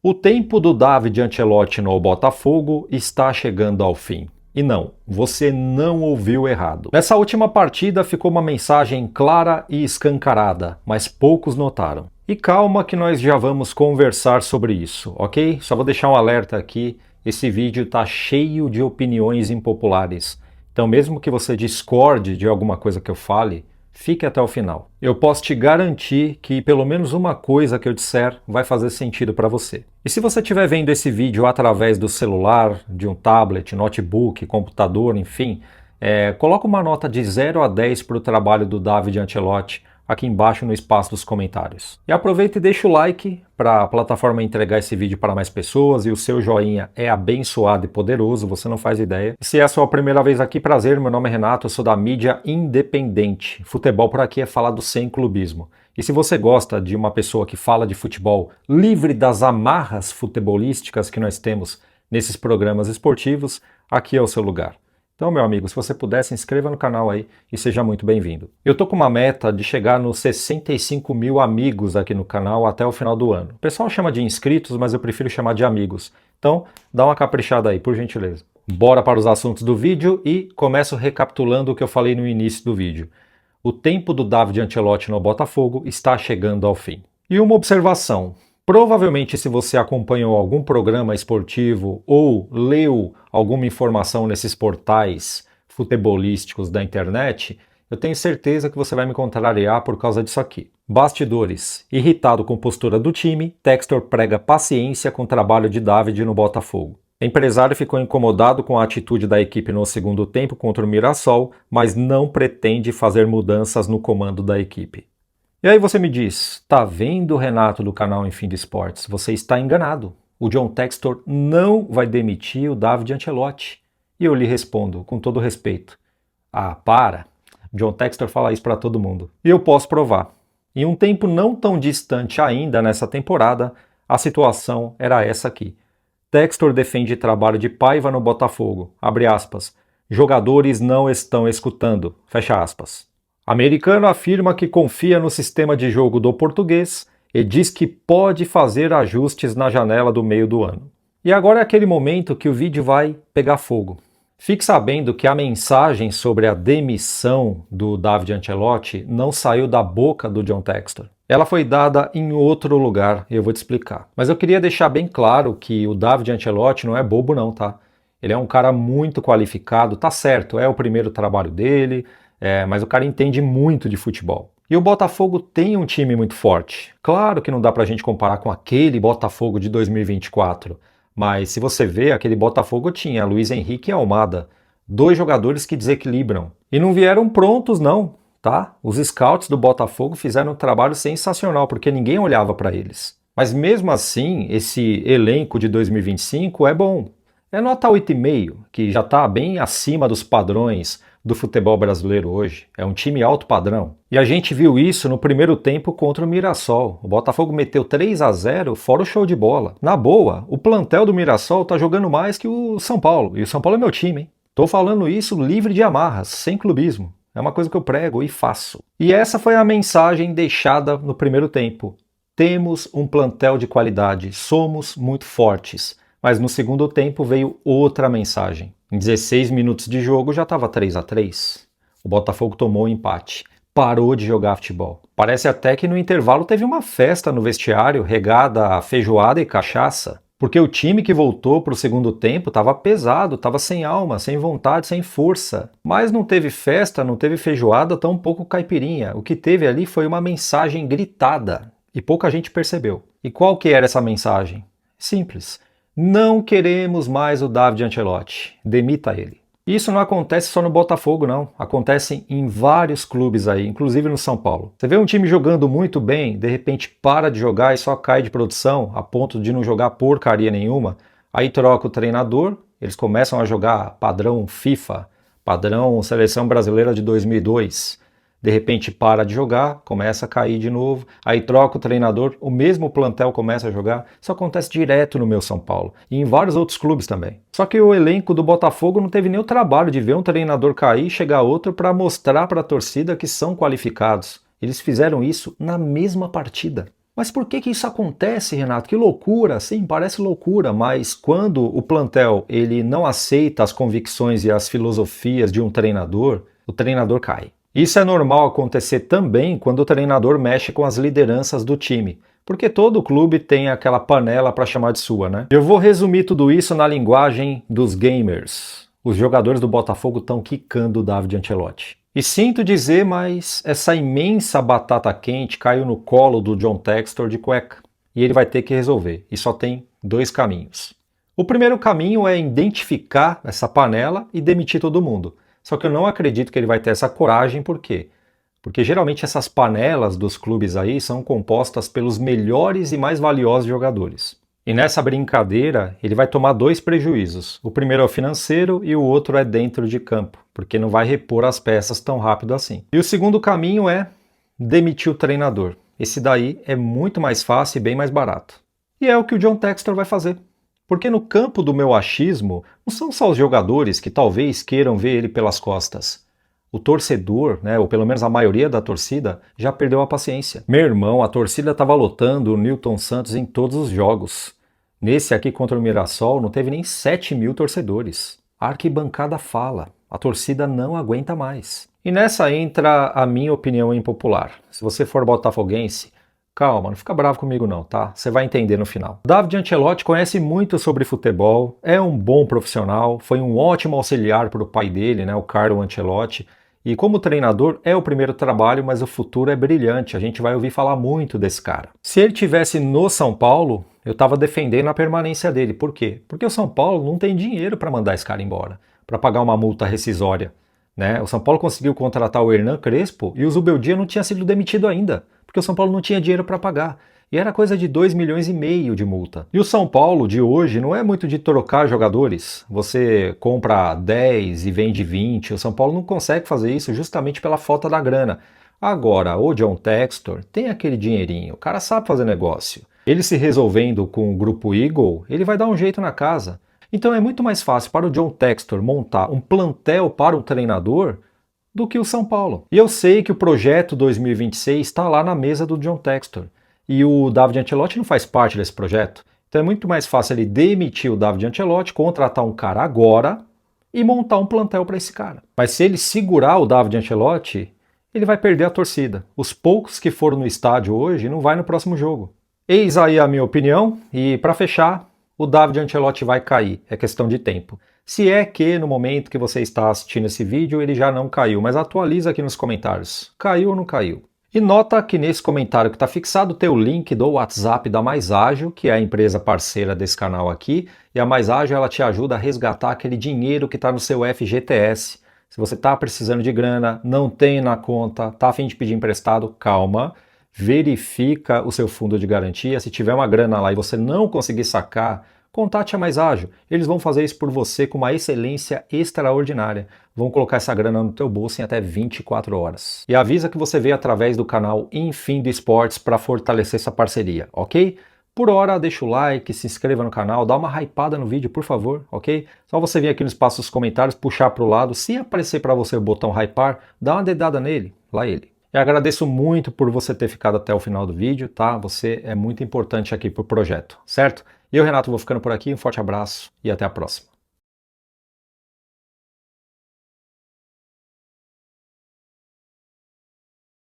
O tempo do David Ancelotti no Botafogo está chegando ao fim. E não, você não ouviu errado. Nessa última partida ficou uma mensagem clara e escancarada, mas poucos notaram. E calma que nós já vamos conversar sobre isso, ok? Só vou deixar um alerta aqui, esse vídeo está cheio de opiniões impopulares. Então mesmo que você discorde de alguma coisa que eu fale, fique até o final. Eu posso te garantir que pelo menos uma coisa que eu disser vai fazer sentido para você. E se você estiver vendo esse vídeo através do celular, de um tablet, notebook, computador, enfim, coloca uma nota de 0 a 10 para o trabalho do David Ancelotti aqui embaixo no espaço dos comentários. E aproveita e deixa o like para a plataforma entregar esse vídeo para mais pessoas, e o seu joinha é abençoado e poderoso, você não faz ideia. E se é a sua primeira vez aqui, prazer, meu nome é Renato, eu sou da mídia independente. Futebol por aqui é falado sem clubismo. E se você gosta de uma pessoa que fala de futebol livre das amarras futebolísticas que nós temos nesses programas esportivos, aqui é o seu lugar. Então, meu amigo, se você puder, se inscreva no canal aí e seja muito bem-vindo. Eu tô com uma meta de chegar nos 65 mil amigos aqui no canal até o final do ano. O pessoal chama de inscritos, mas eu prefiro chamar de amigos. Então, dá uma caprichada aí, por gentileza. Bora para os assuntos do vídeo e começo recapitulando o que eu falei no início do vídeo. O tempo do David Ancelotti no Botafogo está chegando ao fim. E uma observação. Provavelmente, se você acompanhou algum programa esportivo ou leu alguma informação nesses portais futebolísticos da internet, eu tenho certeza que você vai me contrariar por causa disso aqui. Bastidores. Irritado com a postura do time, Textor prega paciência com o trabalho de David no Botafogo. O empresário ficou incomodado com a atitude da equipe no segundo tempo contra o Mirassol, mas não pretende fazer mudanças no comando da equipe. E aí você me diz, tá vendo, Renato, do canal Enfim de Esportes? Você está enganado. O John Textor não vai demitir o David Ancelotti. E eu lhe respondo, com todo respeito. Ah, para! John Textor fala isso para todo mundo. E eu posso provar. Em um tempo não tão distante ainda nessa temporada, a situação era essa aqui. Textor defende trabalho de Paiva no Botafogo. Abre aspas. Jogadores não estão escutando. Fecha aspas. Americano afirma que confia no sistema de jogo do português e diz que pode fazer ajustes na janela do meio do ano. E agora é aquele momento que o vídeo vai pegar fogo. Fique sabendo que a mensagem sobre a demissão do David Ancelotti não saiu da boca do John Textor. Ela foi dada em outro lugar e eu vou te explicar. Mas eu queria deixar bem claro que o David Ancelotti não é bobo não, tá? Ele é um cara muito qualificado, tá certo, é o primeiro trabalho dele, mas o cara entende muito de futebol. E o Botafogo tem um time muito forte. Claro que não dá pra gente comparar com aquele Botafogo de 2024, mas se você vê, aquele Botafogo tinha Luiz Henrique e Almada, dois jogadores que desequilibram. E não vieram prontos não, tá? Os scouts do Botafogo fizeram um trabalho sensacional, porque ninguém olhava para eles. Mas mesmo assim, esse elenco de 2025 é bom. É nota 8,5, que já está bem acima dos padrões do futebol brasileiro hoje. É um time alto padrão. E a gente viu isso no primeiro tempo contra o Mirassol. O Botafogo meteu 3-0, fora o show de bola. Na boa, o plantel do Mirassol tá jogando mais que o São Paulo. E o São Paulo é meu time, hein? Tô falando isso livre de amarras, sem clubismo. É uma coisa que eu prego e faço. E essa foi a mensagem deixada no primeiro tempo. Temos um plantel de qualidade, somos muito fortes. Mas no segundo tempo veio outra mensagem. Em 16 minutos de jogo já estava 3-3. O Botafogo tomou o empate. Parou de jogar futebol. Parece até que no intervalo teve uma festa no vestiário regada a feijoada e cachaça. Porque o time que voltou para o segundo tempo estava pesado, estava sem alma, sem vontade, sem força. Mas não teve festa, não teve feijoada, tampouco caipirinha. O que teve ali foi uma mensagem gritada. E pouca gente percebeu. E qual que era essa mensagem? Simples. Não queremos mais o David Ancelotti. Demita ele. Isso não acontece só no Botafogo, não. Acontece em vários clubes aí, inclusive no São Paulo. Você vê um time jogando muito bem, de repente para de jogar e só cai de produção, a ponto de não jogar porcaria nenhuma. Aí troca o treinador, eles começam a jogar padrão FIFA, padrão Seleção Brasileira de 2002. De repente para de jogar, começa a cair de novo, aí troca o treinador, o mesmo plantel começa a jogar. Isso acontece direto no meu São Paulo e em vários outros clubes também. Só que o elenco do Botafogo não teve nem o trabalho de ver um treinador cair e chegar outro para mostrar para a torcida que são qualificados. Eles fizeram isso na mesma partida. Mas por que isso acontece, Renato? Que loucura! Sim, parece loucura, mas quando o plantel ele não aceita as convicções e as filosofias de um treinador, o treinador cai. Isso é normal acontecer também quando o treinador mexe com as lideranças do time, porque todo clube tem aquela panela para chamar de sua, né? Eu vou resumir tudo isso na linguagem dos gamers. Os jogadores do Botafogo estão quicando o David Ancelotti. E sinto dizer, mas essa imensa batata quente caiu no colo do John Textor de cueca. E ele vai ter que resolver. E só tem dois caminhos. O primeiro caminho é identificar essa panela e demitir todo mundo. Só que eu não acredito que ele vai ter essa coragem, por quê? Porque geralmente essas panelas dos clubes aí são compostas pelos melhores e mais valiosos jogadores. E nessa brincadeira, ele vai tomar dois prejuízos. O primeiro é o financeiro e o outro é dentro de campo, porque não vai repor as peças tão rápido assim. E o segundo caminho é demitir o treinador. Esse daí é muito mais fácil e bem mais barato. E é o que o John Textor vai fazer. Porque no campo do meu achismo, não são só os jogadores que talvez queiram ver ele pelas costas. O torcedor, né, ou pelo menos a maioria da torcida, já perdeu a paciência. Meu irmão, a torcida estava lotando o Newton Santos em todos os jogos. Nesse aqui contra o Mirassol não teve nem 7.000 torcedores. A arquibancada fala, a torcida não aguenta mais. E nessa entra a minha opinião impopular. Se você for botafoguense, calma, não fica bravo comigo não, tá? Você vai entender no final. David Ancelotti conhece muito sobre futebol, é um bom profissional, foi um ótimo auxiliar para o pai dele, né, o Carlo Ancelotti. E como treinador é o primeiro trabalho, mas o futuro é brilhante, a gente vai ouvir falar muito desse cara. Se ele tivesse no São Paulo, eu estava defendendo a permanência dele. Por quê? Porque o São Paulo não tem dinheiro para mandar esse cara embora, para pagar uma multa rescisória. Né? O São Paulo conseguiu contratar o Hernan Crespo e o Zubeldia não tinha sido demitido ainda, porque o São Paulo não tinha dinheiro para pagar. E era coisa de 2,5 milhões de multa. E o São Paulo de hoje não é muito de trocar jogadores. Você compra 10 e vende 20. O São Paulo não consegue fazer isso justamente pela falta da grana. Agora, o John Textor tem aquele dinheirinho. O cara sabe fazer negócio. Ele se resolvendo com o grupo Eagle, ele vai dar um jeito na casa. Então é muito mais fácil para o John Textor montar um plantel para o treinador do que o São Paulo. E eu sei que o projeto 2026 está lá na mesa do John Textor. E o David Ancelotti não faz parte desse projeto. Então é muito mais fácil ele demitir o David Ancelotti, contratar um cara agora e montar um plantel para esse cara. Mas se ele segurar o David Ancelotti, ele vai perder a torcida. Os poucos que foram no estádio hoje não vai no próximo jogo. Eis aí a minha opinião. E para fechar, o David Ancelotti vai cair. É questão de tempo. Se é que no momento que você está assistindo esse vídeo ele já não caiu, mas atualiza aqui nos comentários. Caiu ou não caiu? E nota que nesse comentário que está fixado tem o link do WhatsApp da Mais Ágil, que é a empresa parceira desse canal aqui. E a Mais Ágil ela te ajuda a resgatar aquele dinheiro que está no seu FGTS. Se você está precisando de grana, não tem na conta, está a fim de pedir emprestado, calma. Verifica o seu fundo de garantia. Se tiver uma grana lá e você não conseguir sacar, contate a Mais Ágil. Eles vão fazer isso por você com uma excelência extraordinária. Vão colocar essa grana no teu bolso em até 24 horas. E avisa que você veio através do canal Enfim do Esportes para fortalecer essa parceria, ok? Por hora, deixa o like, se inscreva no canal, dá uma hypada no vídeo, por favor, ok? Só você vir aqui no espaço dos comentários, puxar para o lado. Se aparecer para você o botão hypar, dá uma dedada nele, lá ele. Eu agradeço muito por você ter ficado até o final do vídeo, tá? Você é muito importante aqui pro projeto, certo? E eu, Renato, vou ficando por aqui. Um forte abraço e até a próxima.